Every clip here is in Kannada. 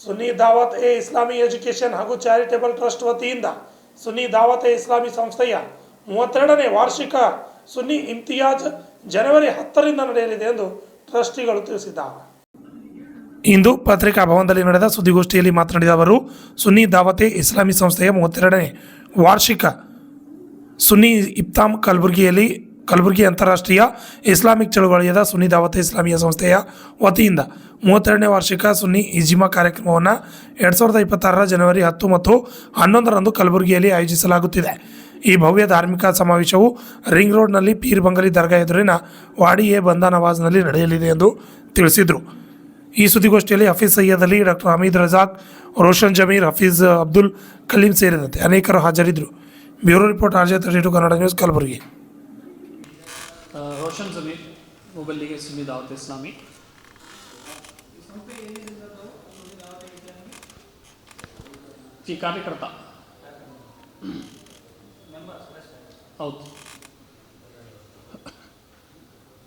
Sunni Daawat A Islami education ಹಾಗೂ ಚಾರಿಟೇಬಲ್ ಟ್ರಸ್ಟ್ ವತಿಯಿಂದ ಸುನ್ನಿ ದಾವತ್ ಎ ಇಸ್ಲಾಮಿ ಸಂಸ್ಥೆಯ 32ನೇ ವಾರ್ಷಿಕ ಸುನ್ನಿ ಇಮ್ತಿಯಾಜ್ ಜನವರಿ 10ರಿಂದ ನಡೆಯಲಿದೆ ಎಂದು ಟ್ರಸ್ಟಿಗಳು ತಿಳಿಸಿದ್ದಾರೆ. ಇಂದು ಪತ್ರಿಕಾ ಭವನದಲ್ಲಿ ನಡೆದ ಸುದ್ದಿಗೋಷ್ಠಿಯಲ್ಲಿ ಮಾತನಾಡಿದ ಅವರು, ಸುನ್ನಿ ದಾವತ್ ಎ ಇಸ್ಲಾಮಿ ಸಂಸ್ಥೆಯ 32ನೇ ವಾರ್ಷಿಕ ಸುನ್ನಿ ಇಫ್ತಾಮ್ ಕಲಬುರಗಿ ಅಂತಾರಾಷ್ಟ್ರೀಯ ಇಸ್ಲಾಮಿಕ್ ಚಳುವಳಿಯಾದ ಸುನ್ನಿ ದಾವತ್ ಇಸ್ಲಾಮಿಯ ಸಂಸ್ಥೆಯ ವತಿಯಿಂದ 32ನೇ ವಾರ್ಷಿಕ ಸುನ್ನಿ ಇಜ್ಮಾ ಕಾರ್ಯಕ್ರಮವನ್ನು 2026 ಜನವರಿ 10 ಮತ್ತು 11ರಂದು ಕಲಬುರಗಿಯಲ್ಲಿ ಆಯೋಜಿಸಲಾಗುತ್ತಿದೆ. ಈ ಭವ್ಯ ಧಾರ್ಮಿಕ ಸಮಾವೇಶವು ರಿಂಗ್ ರೋಡ್ನಲ್ಲಿ ಪೀರ್ ಬಂಗಲಿ ದರ್ಗಾ ಎದುರಿನ ವಾಡಿ ಎ ಬಂದಾ ನವಾಜ್ನಲ್ಲಿ ನಡೆಯಲಿದೆ ಎಂದು ತಿಳಿಸಿದರು. ಈ ಸುದ್ದಿಗೋಷ್ಠಿಯಲ್ಲಿ ಹಫೀಜ್ ಸೈಯದ್ ಅಲಿ, ಡಾಕ್ಟರ್ ಹಮೀದ್ ರಜಾಕ್, ರೋಷನ್ ಜಮೀರ್, ಹಫೀಜ್ ಅಬ್ದುಲ್ ಕಲೀಂ ಸೇರಿದಂತೆ ಅನೇಕರು ಹಾಜರಿದ್ದರು. Bureau report RJ32 Kannada news Kalaburagi. Roshan Zameer मुबल्लिग सुन्नी दावत इस्लामी जी ಕಾರ್ಯಕರ್ತ ಹೌದು.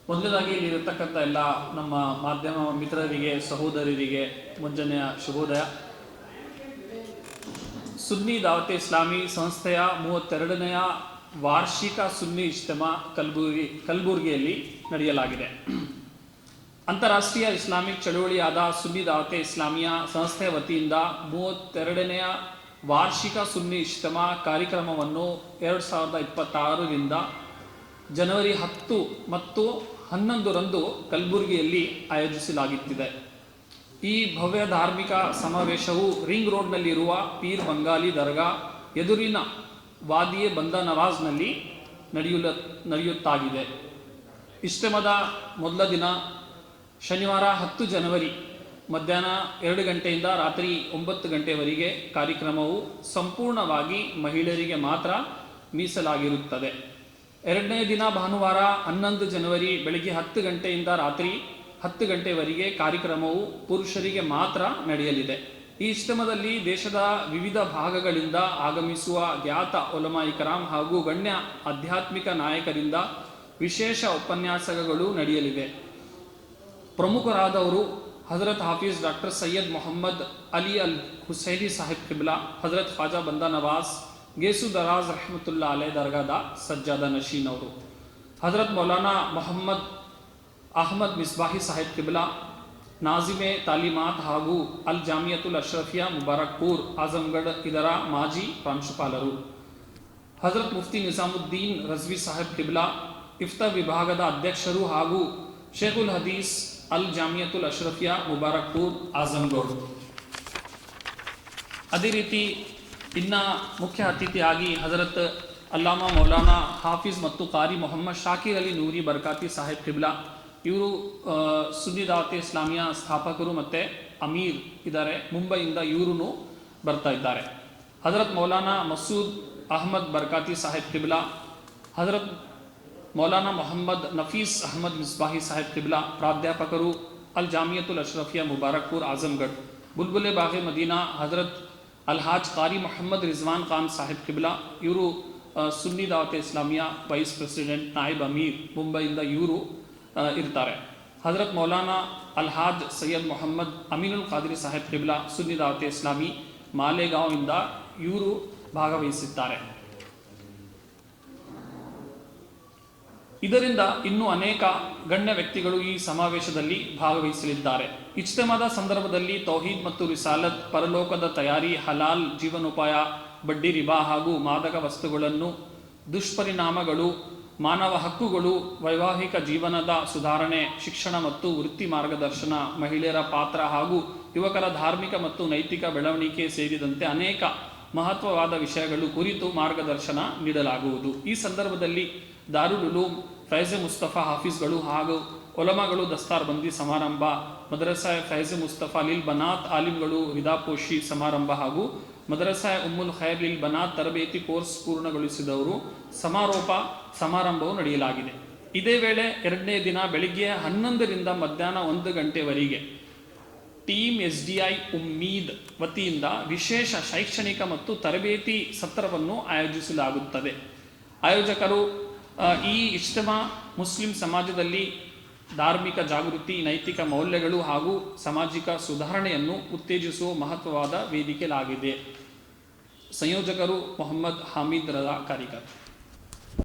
ಮೊದಲನೇದಾಗಿ ಇಲ್ಲಿರತಕ್ಕಂಥ ಎಲ್ಲ ನಮ್ಮ ಮಾಧ್ಯಮ ಮಿತ್ರರಿಗೆ, ಸಹೋದರರಿಗೆ ಮುಂಜಾನೆಯ ಶುಭೋದಯ. ಸುನ್ನಿ ದಾವತ್ ಇಸ್ಲಾಮಿ ಸಂಸ್ಥೆಯ 32ನೇ ವಾರ್ಷಿಕ ಸುನ್ನಿ ಇಜ್ತಿಮಾ ಕಲಬುರಗಿಯಲ್ಲಿ ನಡೆಯಲಾಗಿದೆ. ಅಂತಾರಾಷ್ಟ್ರೀಯ ಇಸ್ಲಾಮಿಕ್ ಚಳುವಳಿಯಾದ ಸುನ್ನಿ ದಾವತ್ ಇಸ್ಲಾಮಿಯ ಸಂಸ್ಥೆಯ ವತಿಯಿಂದ 32ನೇ ವಾರ್ಷಿಕ ಸುನ್ನಿ ಇಜ್ತಿಮಾ ಕಾರ್ಯಕ್ರಮವನ್ನು 2026ರಿಂದ ಜನವರಿ 10 ಮತ್ತು 11ರಂದು ಕಲಬುರಗಿಯಲ್ಲಿ ಆಯೋಜಿಸಲಾಗುತ್ತಿದೆ. ಈ ಭವ್ಯ ಧಾರ್ಮಿಕ ಸಮಾವೇಶವು ರಿಂಗ್ ರೋಡ್ನಲ್ಲಿರುವ ಪೀರ್ ಬಂಗಾಲಿ ದರ್ಗಾ ಎದುರಿನ ವಾದಿಯೆ ಬಂದಾ ನವಾಜ್ನಲ್ಲಿ ನಡೆಯುತ್ತಾಗಿದೆ. ಇಜ್ತಿಮಾದ ಮೊದಲ ದಿನ ಶನಿವಾರ 10 ಜನವರಿ ಮಧ್ಯಾಹ್ನ 2 ಗಂಟೆಯಿಂದ ರಾತ್ರಿ 9 ಗಂಟೆವರೆಗೆ ಕಾರ್ಯಕ್ರಮವು ಸಂಪೂರ್ಣವಾಗಿ ಮಹಿಳೆಯರಿಗೆ ಮಾತ್ರ ಮೀಸಲಾಗಿರುತ್ತದೆ. ಎರಡನೇ ದಿನ ಭಾನುವಾರ 11 ಜನವರಿ ಬೆಳಗ್ಗೆ 10 ಗಂಟೆಯಿಂದ ರಾತ್ರಿ 10 ಗಂಟೆವರೆಗೆ ಕಾರ್ಯಕ್ರಮವು ಪುರುಷರಿಗೆ ಮಾತ್ರ ನಡೆಯಲಿದೆ. ಈ ಇಜ್ತಿಮಾದಲ್ಲಿ ದೇಶದ ವಿವಿಧ ಭಾಗಗಳಿಂದ ಆಗಮಿಸುವ ಖ್ಯಾತ ಉಲಮಾ ಇಕರಾಮ್ ಹಾಗೂ ಗಣ್ಯ ಆಧ್ಯಾತ್ಮಿಕ ನಾಯಕರಿಂದ ವಿಶೇಷ ಉಪನ್ಯಾಸಗಳು ನಡೆಯಲಿವೆ. ಪ್ರಮುಖರಾದವರು ಹಜರತ್ ಹಾಫೀಜ್ ಡಾಕ್ಟರ್ ಸೈಯದ್ ಮೊಹಮ್ಮದ್ ಅಲಿ ಅಲ್ ಹುಸೈನಿ ಸಾಹಿಬ್ ಕಿಬ್ಲಾ, ಹಜರತ್ ಖ್ವಾಜಾ ಬಂದಾ ನವಾಜ್ ಗೇಸು ದರಾಜ್ ರಹಮತುಲ್ಲಾ ಅಲೈ ದರ್ಗಾದ ಸಜ್ಜಾದ ನಶೀನ್ ಅವರು, ಹಜರತ್ ಮೌಲಾನಾ ಮೊಹಮ್ಮದ್ ಅಹಮದ್ ಮಿಸ್ಬಾಹಿ ಸಾಹಿಬ್ ಕಿಬ್ಲಾ, ನಾಜಿಮೆ ತಾಲೀಮಾತ್ ಹಾಗೂ ಅಲ್ ಜಾಮಿಯತುಲ್ ಅಶ್ರಫಿಯಾ ಮುಬಾರಕ್ಪುರ್ ಆಜಂಗಢ ಇದರ ಮಾಜಿ ಪ್ರಾಂಶುಪಾಲರು, ಹಜರತ್ ಮುಫ್ತಿ ನಿಜಾಮುದ್ದೀನ್ ರಜ್ವಿ ಸಾಹಿಬ್ ಕಿಬ್ಲಾ ಇಫ್ತಾ ವಿಭಾಗದ ಅಧ್ಯಕ್ಷರು ಹಾಗೂ ಶೇಖುಲ್ ಹದೀಸ್ ಅಲ್ ಜಾಮಿಯತುಲ್ ಅಶ್ರಫಿಯಾ ಮುಬಾರಕ್ಪುರ್ ಆಜಂಗಢ. ಅದೇ ರೀತಿ ಇನ್ನ ಮುಖ್ಯ ಅತಿಥಿಯಾಗಿ ಹಜರತ್ ಅಲ್ಲಾಮಾ ಮೌಲಾನಾ ಹಾಫೀಜ್ ಮತ್ತು ಕಾರಿ ಮೊಹಮ್ಮದ್ ಶಾಕಿರ್ ಅಲಿ ನೂರಿ ಬರ್ಕಾತಿ ಸಾಹಿಬ್ ಕಿಬ್ಲಾ, ಇವರು ಸುನ್ನಿ ದಾವತ್ ಇಸ್ಲಾಮಿಯ ಸ್ಥಾಪಕರು ಮತ್ತು ಅಮೀರ್ ಇದ್ದಾರೆ. ಮುಂಬೈಯಿಂದ ಇವರು ಬರ್ತಾ ಇದ್ದಾರೆ. ಹಜರತ್ ಮೌಲಾನಾ ಮಸೂದ್ ಅಹಮದ್ ಬರ್ಕಾತಿ ಸಾಹಿಬ್ ಕಿಬ್ಲಾ, ಹಜರತ್ ಮೌಲಾನಾ ಮೊಹಮ್ಮದ್ ನಫೀಸ್ ಅಹಮದ್ ಮಿಸ್ಬಾಹಿ ಸಾಹಿಬ್ ಕಿಬ್ಲಾ ಪ್ರಾಧ್ಯಾಪಕರು, ಅಲ್ ಜಾಮಿಯತುಲ್ ಅಶ್ರಫಿಯಾ ಮುಬಾರಕ್ಪುರ್ ಆಜಂಗಢ. ಬುಲ್ಬುಲೆ ಬಾಗೆ ಮದೀನಾ ಹಜರತ್ ಅಲ್ಹಾಜ್ ಕಾರಿ ಮೊಹಮ್ಮದ್ ರಿಜ್ವಾನ್ ಖಾನ್ ಸಾಹಿಬ್ ಕಿಬ್ಲಾ, ಇವರು ಸುನ್ನಿ ದಾವತ್ ಇಸ್ಲಾಮಿಯ ವೈಸ್ ಪ್ರೆಸಿಡೆಂಟ್, ನಾಯಿಬ್ ಅಮೀರ್, ಮುಂಬೈಯಿಂದ ಇವರು ಇರ್ತಾರೆ. ಹಜರತ್ ಮೌಲಾನಾ ಅಲ್ಹಾಜ್ ಸೈಯದ್ ಮೊಹಮ್ಮದ್ ಅಮೀನುಲ್ ಖಾದ್ರಿ ಸಾಹಿಬ್ ಕಿಬ್ಲಾ, ಸುನ್ನಿ ದಾವತ್ ಇಸ್ಲಾಮಿ ಮಾಲೆಗಾಂವ್ ಇಂದ ಇವರು ಭಾಗವಹಿಸಿದ್ದಾರೆ. ಇದರಿಂದ ಇನ್ನೂ ಅನೇಕ ಗಣ್ಯ ವ್ಯಕ್ತಿಗಳು ಈ ಸಮಾವೇಶದಲ್ಲಿ ಭಾಗವಹಿಸಲಿದ್ದಾರೆ. ಇಜ್ತಿಮಾದ ಸಂದರ್ಭದಲ್ಲಿ ತೌಹೀದ್ ಮತ್ತು ರಿಸಾಲತ್, ಪರಲೋಕದ ತಯಾರಿ, ಹಲಾಲ್ ಜೀವನೋಪಾಯ, ಬಡ್ಡಿ ರಿಬಾ ಹಾಗೂ ಮಾದಕ ವಸ್ತುಗಳನ್ನು ದುಷ್ಪರಿಣಾಮಗಳು, ಮಾನವ ಹಕ್ಕುಗಳು, ವೈವಾಹಿಕ ಜೀವನದ ಸುಧಾರಣೆ, ಶಿಕ್ಷಣ ಮತ್ತು ವೃತ್ತಿ ಮಾರ್ಗದರ್ಶನ, ಮಹಿಳೆಯರ ಪಾತ್ರ ಹಾಗೂ ಯುವಕರ ಧಾರ್ಮಿಕ ಮತ್ತು ನೈತಿಕ ಬೆಳವಣಿಗೆ ಸೇರಿದಂತೆ ಅನೇಕ ಮಹತ್ವವಾದ ವಿಷಯಗಳು ಕುರಿತು ಮಾರ್ಗದರ್ಶನ ನೀಡಲಾಗುವುದು. ಈ ಸಂದರ್ಭದಲ್ಲಿ ದಾರುಲ್ ಉಲೂಮ್, ಫೈಜೆ ಮುಸ್ತಫಾ ಹಾಫೀಜ್ಗಳು ಹಾಗೂ ಒಲಮಾಗಳು ದಸ್ತಾರ್ ಬಂದಿ ಸಮಾರಂಭ, ಮದರಸಾ ಫೈಜೆ ಮುಸ್ತಫಾ ಲಿಲ್ ಬನಾತ್ ಆಲಿಮ್ಗಳು ವಿದಾಪೋಷಿ ಸಮಾರಂಭ ಹಾಗೂ ಮದರಸಾ ಉಮ್ಮುಲ್ ಖೈರ್ ಲಿಲ್ ಬನಾತ್ ತರಬೇತಿ ಕೋರ್ಸ್ ಪೂರ್ಣಗೊಳಿಸಿದವರು ಸಮಾರೋಪ ಸಮಾರಂಭವು ನಡೆಯಲಾಗಿದೆ. ಇದೇ ವೇಳೆ ಎರಡನೇ ದಿನ ಬೆಳಿಗ್ಗೆ 11ರಿಂದ ಮಧ್ಯಾಹ್ನ 1 ಗಂಟೆವರೆಗೆ ಟೀಮ್ SDI ಉಮ್ಮೀದ್ ವತಿಯಿಂದ ವಿಶೇಷ ಶೈಕ್ಷಣಿಕ ಮತ್ತು ತರಬೇತಿ ಸತ್ರವನ್ನು ಆಯೋಜಿಸಲಾಗುತ್ತದೆ. ಆಯೋಜಕರು ಈ ಇಜ್ತಿಮಾ ಮುಸ್ಲಿಂ ಸಮಾಜದಲ್ಲಿ ಧಾರ್ಮಿಕ ಜಾಗೃತಿ, ನೈತಿಕ ಮೌಲ್ಯಗಳು ಹಾಗೂ ಸಾಮಾಜಿಕ ಸುಧಾರಣೆಯನ್ನು ಉತ್ತೇಜಿಸುವ ಮಹತ್ವವಾದ ವೇದಿಕೆಯಾಗಿದೆ. ಸಂಯೋಜಕರು ಮೊಹಮ್ಮದ್ ಹಾಮಿದ್ ರಜಾ ಕಾರಿಕರ್.